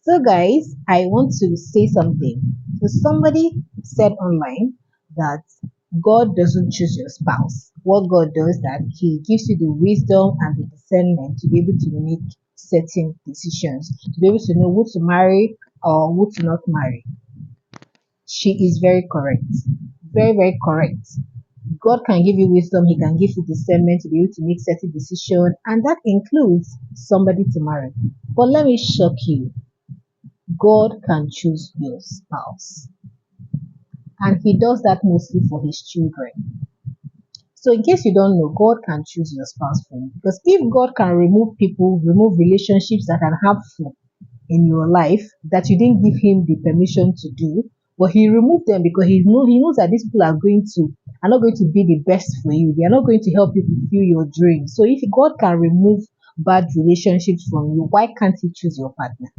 So, guys, I want to say something. So, somebody said online that God doesn't choose your spouse. What God does that He gives you the wisdom and the discernment to be able to make certain decisions, to be able to know who to marry or who to not marry. She is very correct. Very, very correct. God can give you wisdom, He can give you discernment to be able to make certain decisions, and that includes somebody to marry. But let me shock you. God can choose your spouse, and He does that mostly for His children. So, in case you don't know, God can choose your spouse for you because if God can remove people, remove relationships that are harmful in your life that you didn't give Him the permission to do, but He removed them because He knows that these people are not going to be the best for you. They are not going to help you fulfill your dreams. So, if God can remove bad relationships from you, why can't He choose your partner?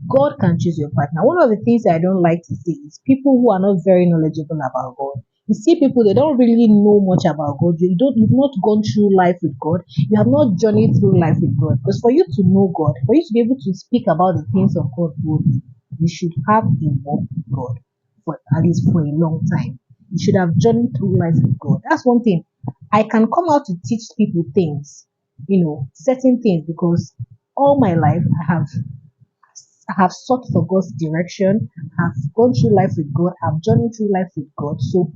God can choose your partner. One of the things I don't like to see is people who are not very knowledgeable about God. You see people, they don't really know much about God. You've not gone through life with God. You have not journeyed through life with God. Because for you to know God, for you to be able to speak about the things of God boldly, you should have a walk with God for at least for a long time. You should have journeyed through life with God. That's one thing. I can come out to teach people things, certain things because all my life I have sought for God's direction, have gone through life with God, have journeyed through life with God. So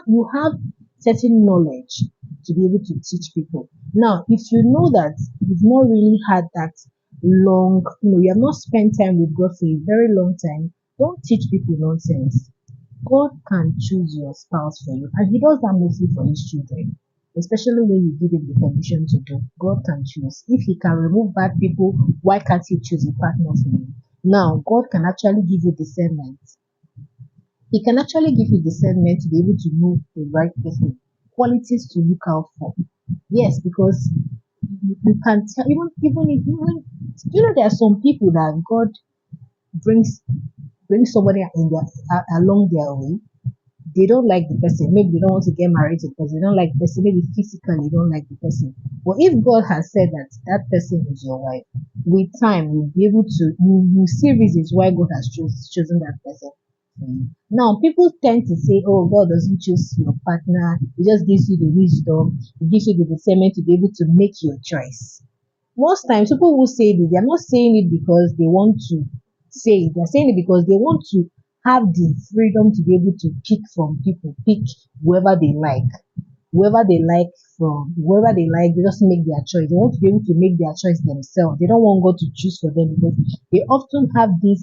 you have certain knowledge to be able to teach people. Now, if you know that you've not really had that long, you have not spent time with God for a very long time, don't teach people nonsense. God can choose your spouse for you, and He does that mostly for His children, especially when you give Him the permission to do. God can choose. If He can remove bad people, why can't He choose a partner for you? Now, God can actually give you discernment. He can actually give you discernment to be able to know the right person, qualities to look out for. Yes, because you can tell, there are some people that God brings brings somebody along their way. They don't like the person. Maybe they don't want to get married to the person. They don't like the person. Maybe physically they don't like the person. But if God has said that that person is your wife, with time you'll be able to you see reasons why God has chosen that person for you. Now people tend to say, "Oh, God doesn't choose your partner. He just gives you the wisdom. He gives you the discernment to be able to make your choice." Most times people who say this, they're not saying it because they want to say it. They're saying it because they want to have the freedom to be able to pick from people, pick whoever they like, whoever they like whoever they like, they just make their choice. They want to be able to make their choice themselves. They don't want God to choose for them because they often have this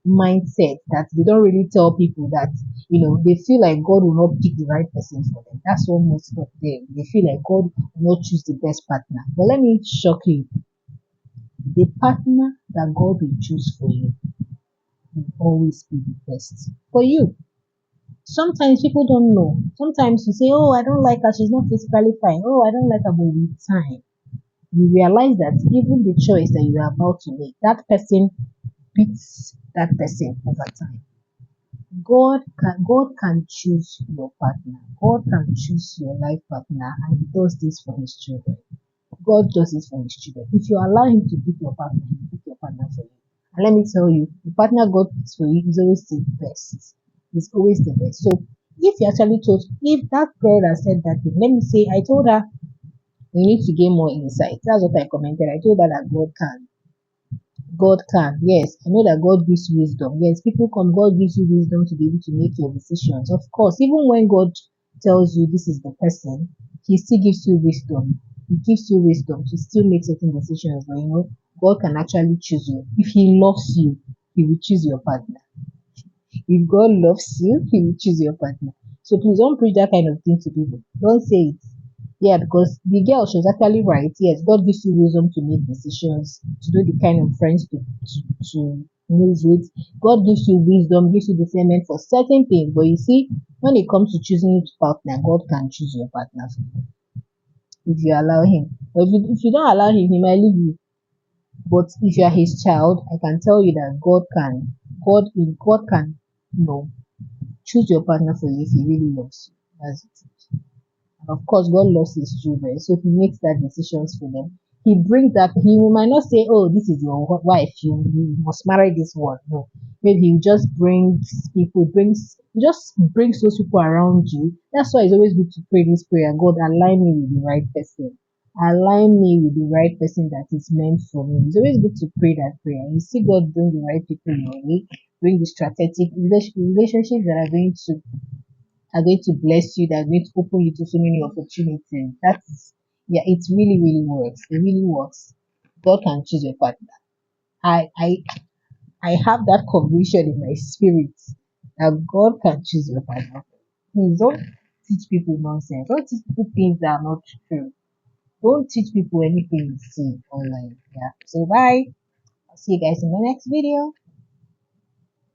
mindset that they don't really tell people that they feel like God will not pick the right person for them. That's what most of them they feel like God will not choose the best partner. But let me shock you, the partner that God will choose for you will always be the best for you. Sometimes people don't know. Sometimes you say, "Oh, I don't like her, she's not physically fine. Oh, I don't like her," but with time, you realize that even the choice that you are about to make, that person beats that person over time. God can choose your partner. God can choose your life partner, and He does this for His children. God does this for His children. If you allow Him to pick your partner, He will pick your partner for you. And let me tell you, the partner God picks for you is always the best. It's always the best. So if you actually told, if that girl that said that thing, let me say, I told her, you need to gain more insight. That's what I commented. I told her that God can. God can. Yes, I know that God gives wisdom. Yes, people come, God gives you wisdom to be able to make your decisions. Of course, even when God tells you this is the person, He still gives you wisdom. He gives you wisdom to still make certain decisions. But God can actually choose you. If He loves you, He will choose your partner. If God loves you, He will choose your partner. So please don't preach that kind of thing to people. Don't say it. Yeah, because the girl, she was actually right. Yes, God gives you wisdom to make decisions, to know the kind of friends to move with. God gives you wisdom, gives you discernment for certain things. But you see, when it comes to choosing your partner, God can choose your partner for you if you allow Him. But if you don't allow Him, He might leave you. But if you are His child, I can tell you that God can, you know, choose your partner for you if He really loves you. That's it. And of course, God loves His children, so He makes that decisions for them. he brings that he might not say, "Oh, this is your wife. You must marry this one." No, maybe he just brings those people around you. That's why it's always good to pray this prayer. God, align me with the right person. Align me with the right person that is meant for me. It's always good to pray that prayer. You see God bring the right people your way, bring the strategic relationships that are going to bless you, that are going to open you to so many opportunities. That's yeah, it really, really works. It really works. God can choose your partner. I I I have that conviction in my spirit that God can choose your partner. Please don't teach people nonsense. Don't teach people things that are not true. Don't teach people anything you see online. Yeah. So bye. I'll see you guys in the next video.